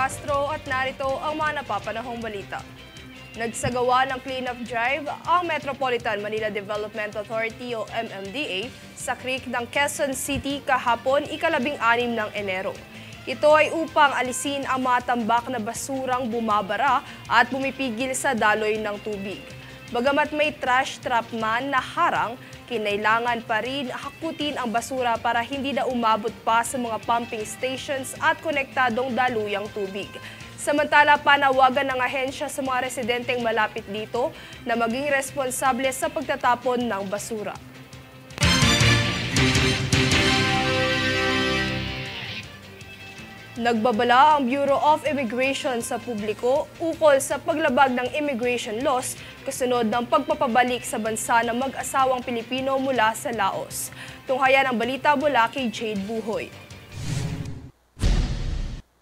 Castro at narito ang mga napapanahong balita. Nagsagawa ng clean-up drive ang Metropolitan Manila Development Authority o MMDA sa creek ng Quezon City kahapon ika-16 ng Enero. Ito ay upang alisin ang mga tambak na basurang bumabara at pumipigil sa daloy ng tubig. Bagamat may trash trap man na harang, kinailangan pa rin hakutin ang basura para hindi na umabot pa sa mga pumping stations at konektadong daluyang tubig. Samantala, panawagan ng ahensya sa mga residenteng malapit dito na maging responsable sa pagtatapon ng basura. Nagbabala ang Bureau of Immigration sa publiko ukol sa paglabag ng immigration laws kasunod ng pagpapabalik sa bansa ng mag-asawang Pilipino mula sa Laos. Tunghayan ang balita mula kay Jade Buhoy.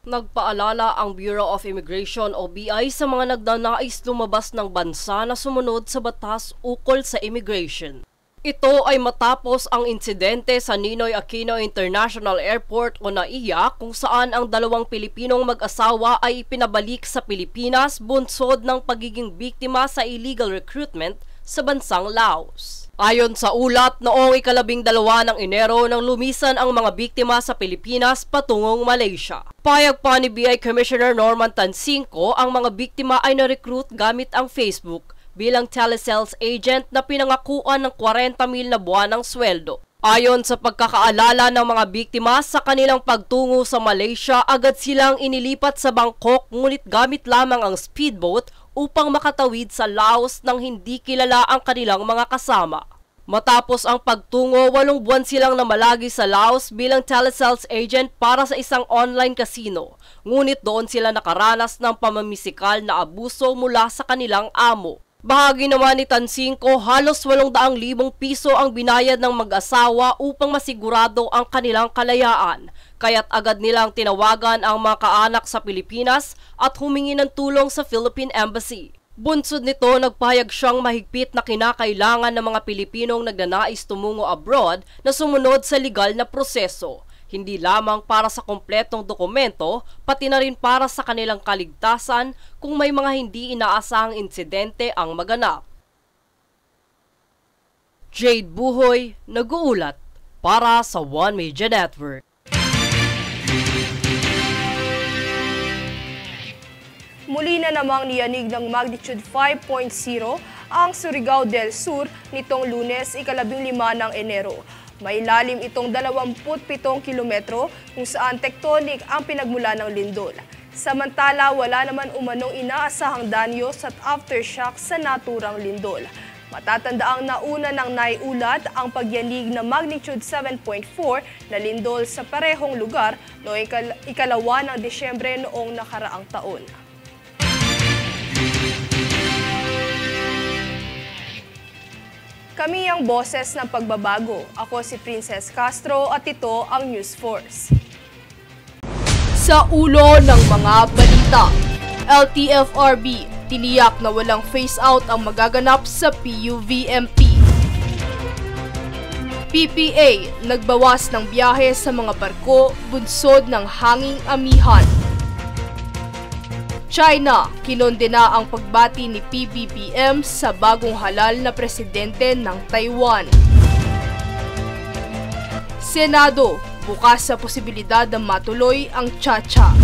Nagpaalala ang Bureau of Immigration o BI sa mga nagnanais lumabas ng bansa na sumunod sa batas ukol sa immigration. Ito ay matapos ang insidente sa Ninoy Aquino International Airport o NAIA kung saan ang dalawang Pilipinong mag-asawa ay ipinabalik sa Pilipinas bunsod ng pagiging biktima sa illegal recruitment sa bansang Laos. Ayon sa ulat, noong ika-12 ng Enero nang lumisan ang mga biktima sa Pilipinas patungong Malaysia. Payag pa ni BI Commissioner Norman Tansinco, ang mga biktima ay na-recruit gamit ang Facebook bilang telesales agent na pinangakuan ng 40,000 na buwan ng sweldo. Ayon sa pagkakaalala ng mga biktima, sa kanilang pagtungo sa Malaysia, agad silang inilipat sa Bangkok ngunit gamit lamang ang speedboat upang makatawid sa Laos nang hindi kilala ang kanilang mga kasama. Matapos ang pagtungo, 8 buwan silang namalagi sa Laos bilang telesales agent para sa isang online casino. Ngunit doon sila nakaranas ng pamamisikal na abuso mula sa kanilang amo. Bahagi naman ni Tansinco, halos 800,000 piso ang binayad ng mag-asawa upang masigurado ang kanilang kalayaan. Kaya't agad nilang tinawagan ang mga kaanak sa Pilipinas at humingi ng tulong sa Philippine Embassy. Bunsod nito, nagpahayag siyang mahigpit na kinakailangan ng mga Pilipinong nagnanais tumungo abroad na sumunod sa legal na proseso. Hindi lamang para sa kompletong dokumento, pati na rin para sa kanilang kaligtasan kung may mga hindi inaasahang insidente ang maganap. Jade Buhoy, nag-uulat para sa One Media Network. Muli na namang niyanig ng magnitude 5.0 ang Surigao del Sur nitong Lunes, ika-15 ng Enero. May lalim itong 27 kilometro kung saan tectonic ang pinagmula ng lindol. Samantala, wala naman umanong inaasahang danyos at aftershock sa naturang lindol. Matatandaang nauna nang naiulat ang pagyanig na magnitude 7.4 na lindol sa parehong lugar noong ikalawa ng Disyembre noong nakaraang taon. Kami ang boses ng pagbabago. Ako si Princess Castro at ito ang News Force. Sa ulo ng mga balita, LTFRB tiniyak na walang phase-out ang magaganap sa PUVMP. PPA nagbawas ng biyahe sa mga barko bunsod ng hanging amihan. China, kinondena ang pagbati ni PBBM sa bagong halal na presidente ng Taiwan. Senado, bukas sa posibilidad na matuloy ang Chacha.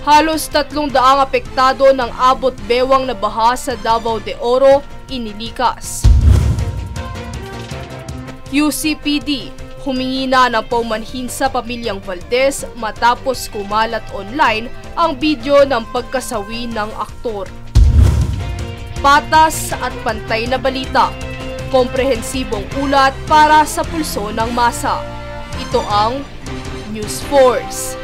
Halos 300 apektado ng abot bewang na baha sa Davao de Oro, inilikas. UCPD, humingi na ng paumanhin sa pamilyang Valdez matapos kumalat online ang video ng pagkasawi ng aktor. Patas at pantay na balita, komprehensibong ulat para sa pulso ng masa. Ito ang News Force.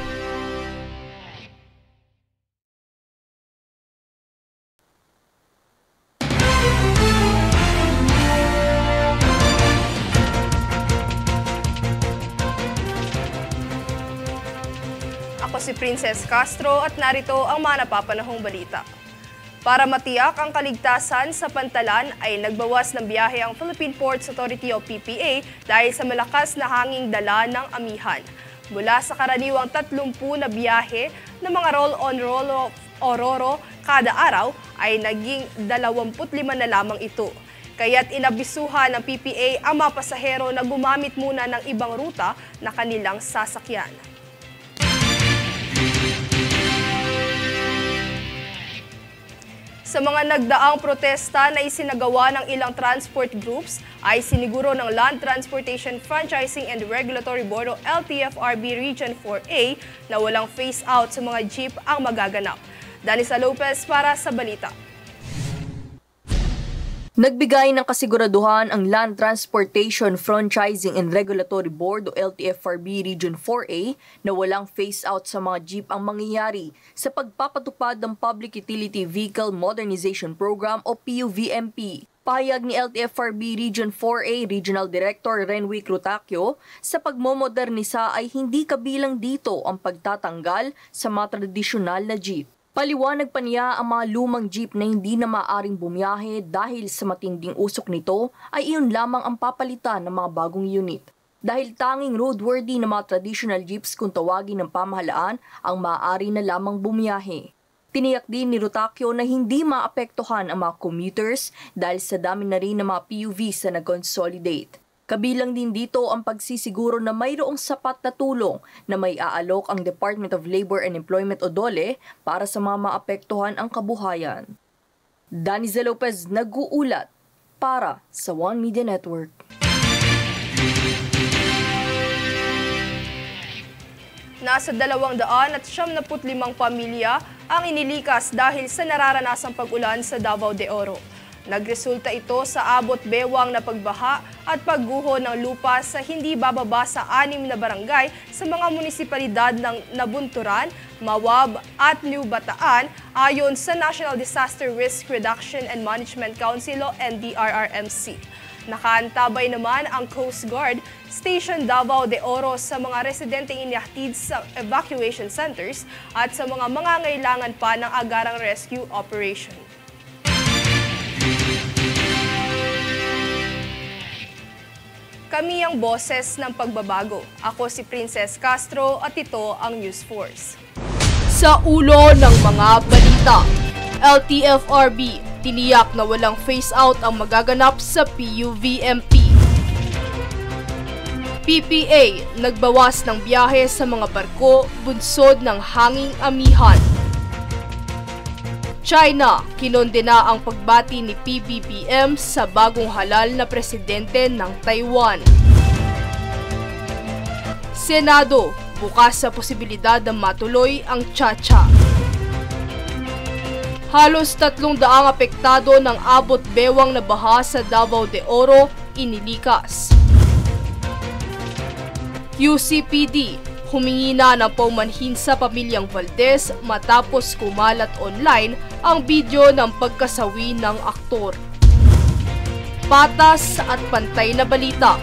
Ako si Princess Castro at narito ang mga napapanahong balita. Para matiyak ang kaligtasan sa Pantalan ay nagbawas ng biyahe ang Philippine Ports Authority o PPA dahil sa malakas na hanging dala ng amihan. Mula sa karaniwang 30 na biyahe ng mga roll-on roll-off o RoRo kada araw ay naging 25 na lamang ito. Kaya't inabisuhan ng PPA ang mga pasahero na gumamit muna ng ibang ruta na kanilang sasakyan. Sa mga nagdaang protesta na isinagawa ng ilang transport groups, ay siniguro ng Land Transportation Franchising and Regulatory Board o LTFRB Region 4A na walang phase-out sa mga jeep ang magaganap. Danisa Lopez para sa balita. Nagbigay ng kasiguraduhan ang Land Transportation Franchising and Regulatory Board o LTFRB Region 4A na walang phase-out sa mga jeep ang mangyayari sa pagpapatupad ng Public Utility Vehicle Modernization Program o PUVMP. Pahayag ni LTFRB Region 4A Regional Director Renwick Rutacio, sa pagmomodernisa ay hindi kabilang dito ang pagtatanggal sa mga tradisyonal na jeep. Paliwanag pa niya ang mga lumang jeep na hindi na maaaring bumiyahe dahil sa matinding usok nito ay iyon lamang ang papalitan ng mga bagong unit. Dahil tanging roadworthy na mga traditional jeeps kung tawagin ng pamahalaan ang maaari na lamang bumiyahe. Tiniyak din ni Rutacio na hindi maapektuhan ang mga commuters dahil sa dami na rin ng mga PUVs na nag-consolidate. Kabilang din dito ang pagsisiguro na mayroong sapat na tulong na may aalok ang Department of Labor and Employment o DOLE para sa mga maapektuhan ang kabuhayan. Danisa Lopez nag-uulat para sa One Media Network. Nasa 275 pamilya ang inilikas dahil sa nararanasang pag-ulan sa Davao de Oro. Nagresulta ito sa abot-bewang na pagbaha at pagguho ng lupa sa hindi bababa sa 6 na barangay sa mga munisipalidad ng Nabunturan, Mawab at New Bataan ayon sa National Disaster Risk Reduction and Management Council o NDRRMC. Nakaantabay naman ang Coast Guard Station Davao de Oro sa mga residenteng inihatid sa evacuation centers at sa mga mangangailangan pa ng agarang rescue operation. Kami ang boses ng pagbabago. Ako si Princess Castro at ito ang News Force. Sa ulo ng mga balita, LTFRB tiniyak na walang phase-out ang magaganap sa PUVMP. PPA nagbawas ng biyahe sa mga barko bunsod ng hanging amihan. China kinondena ang pagbati ni PBBM sa bagong halal na presidente ng Taiwan. Senado bukas sa posibilidad na matuloy ang Chacha. Halos 300 apektado ng abot-bewang na baha sa Davao de Oro inilikas. UCPD humingi na ng paumanhin sa pamilyang Valdez matapos kumalat online ang video ng pagkasawi ng aktor. Patas at pantay na balita,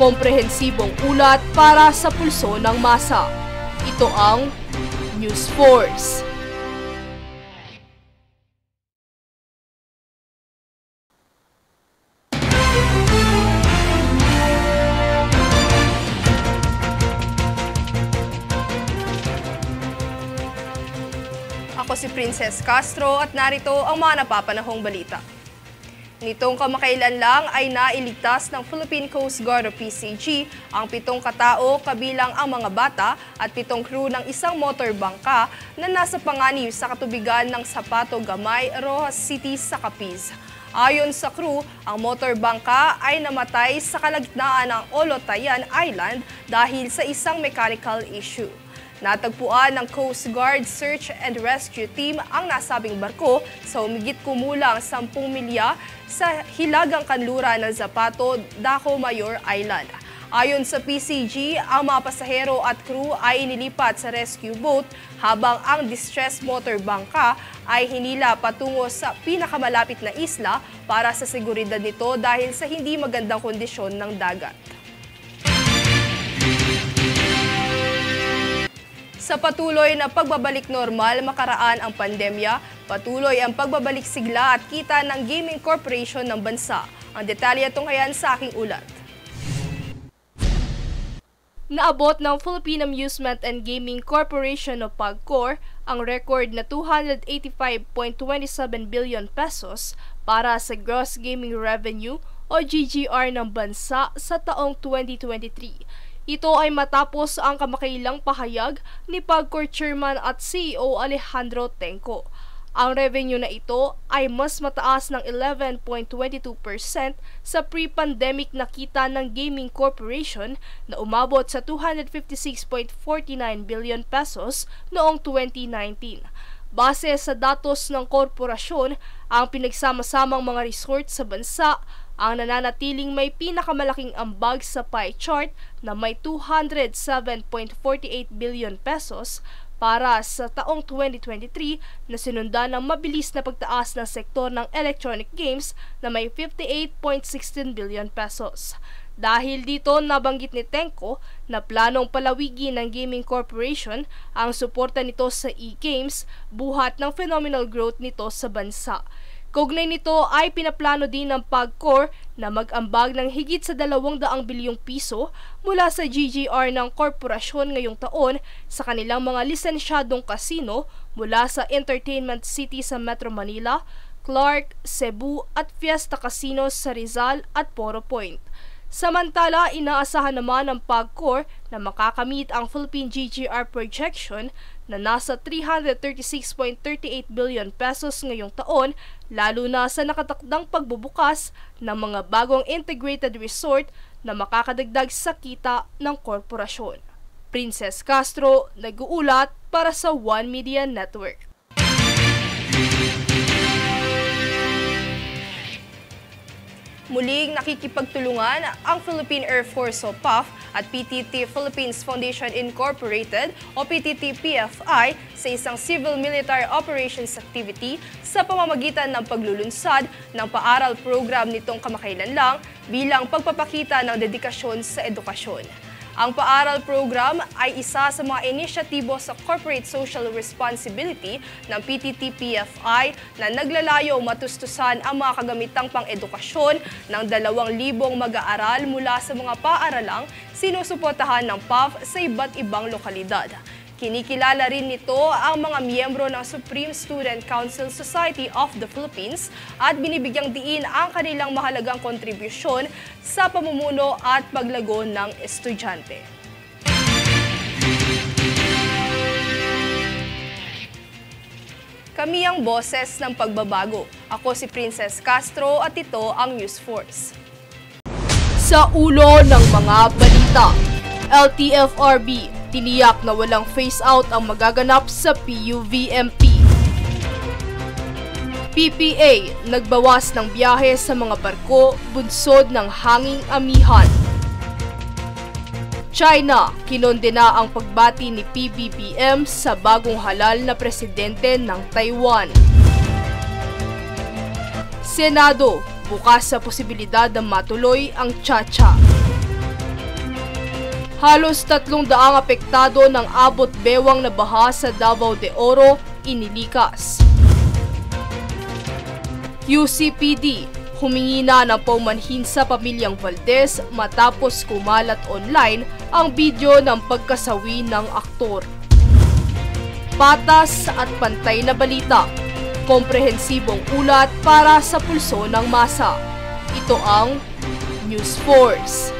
komprehensibong ulat para sa pulso ng masa. Ito ang News Force. Ako si Princess Castro at narito ang mga napapanahong balita. Nitong kamakailan lang ay nailigtas ng Philippine Coast Guard o PCG ang 7 katao kabilang ang mga bata at 7 crew ng isang motorbangka na nasa panganib sa katubigan ng Zapato Gamay, Rojas City sa Capiz. Ayon sa crew, ang motorbangka ay namatay sa kalagitnaan ng Olotayan Island dahil sa isang mechanical issue. Natagpuan ng Coast Guard Search and Rescue Team ang nasabing barko sa humigit kumulang 10 milya sa hilagang kanluran ng Zapato, Daco Mayor Island. Ayon sa PCG, ang mga pasahero at crew ay inilipat sa rescue boat habang ang distressed motorbangka ay hinila patungo sa pinakamalapit na isla para sa seguridad nito dahil sa hindi magandang kondisyon ng dagat. Sa patuloy na pagbabalik normal makaraan ang pandemya, patuloy ang pagbabalik sigla at kita ng Gaming Corporation ng bansa. Ang detalye tunghayan sa aking ulat. Naabot ng Philippine Amusement and Gaming Corporation o PAGCOR ang record na 285.27 billion pesos para sa gross gaming revenue o GGR ng bansa sa taong 2023. Ito ay matapos ang kamakailang pahayag ni PAGCOR Chairman at CEO Alejandro Tenco. Ang revenue na ito ay mas mataas ng 11.22% sa pre-pandemic na kita ng Gaming Corporation na umabot sa 256.49 billion pesos noong 2019. Base sa datos ng korporasyon, ang pinagsama-samang mga resort sa bansa ang nananatiling may pinakamalaking ambag sa pie chart na may 207.48 billion pesos para sa taong 2023 na sinundan ng mabilis na pagtaas ng sektor ng electronic games na may 58.16 billion pesos. Dahil dito, nabanggit ni Tenco na planong palawigin ng Gaming Corporation ang suporta nito sa e-games buhat ng phenomenal growth nito sa bansa. Kaugnay nito ay pinaplano din ng PAGCOR na mag-ambag ng higit sa 200 bilyong piso mula sa GGR ng korporasyon ngayong taon sa kanilang mga lisensyadong kasino mula sa Entertainment City sa Metro Manila, Clark, Cebu at Fiesta Casinos sa Rizal at Poro Point. Samantala, inaasahan naman ng PAGCOR na makakamit ang Philippine GGR projection na nasa 336.38 billion pesos ngayong taon, lalo na sa nakatakdang pagbubukas ng mga bagong integrated resort na makakadagdag sa kita ng korporasyon. Princess Castro, nag-uulat para sa One Media Network. Muling nakikipagtulungan ang Philippine Air Force o PAF at PTT Philippines Foundation Incorporated o PTT-PFI sa isang civil-military operations activity sa pamamagitan ng paglulunsad ng paaral program nitong kamakailan lang bilang pagpapakita ng dedikasyon sa edukasyon. Ang paaral program ay isa sa mga inisyatibo sa Corporate Social Responsibility ng PTT-PFI na naglalayo matustusan ang mga kagamitang pang-edukasyon ng 2,000 mag-aaral mula sa mga paaralang sinusuportahan ng PAF sa iba't ibang lokalidad. Kinikilala rin nito ang mga miyembro ng Supreme Student Council Society of the Philippines at binibigyang diin ang kanilang mahalagang kontribusyon sa pamumuno at paglago ng estudyante. Kami ang boses ng pagbabago. Ako si Princess Castro at ito ang News Force. Sa ulo ng mga balita, LTFRB tiniyak na walang phase-out ang magaganap sa PUVMP. PPA, nagbawas ng biyahe sa mga barko bunsod ng hanging amihan. China, kinondena ang pagbati ni PBBM sa bagong halal na presidente ng Taiwan. Senado, bukas sa posibilidad na matuloy ang Chacha. Halos 300 apektado ng abot bewang na baha sa Davao de Oro, inilikas. UCPD, humingi na ng paumanhin sa pamilyang Valdez matapos kumalat online ang video ng pagkasawi ng aktor. Patas at pantay na balita, komprehensibong ulat para sa pulso ng masa. Ito ang News Force.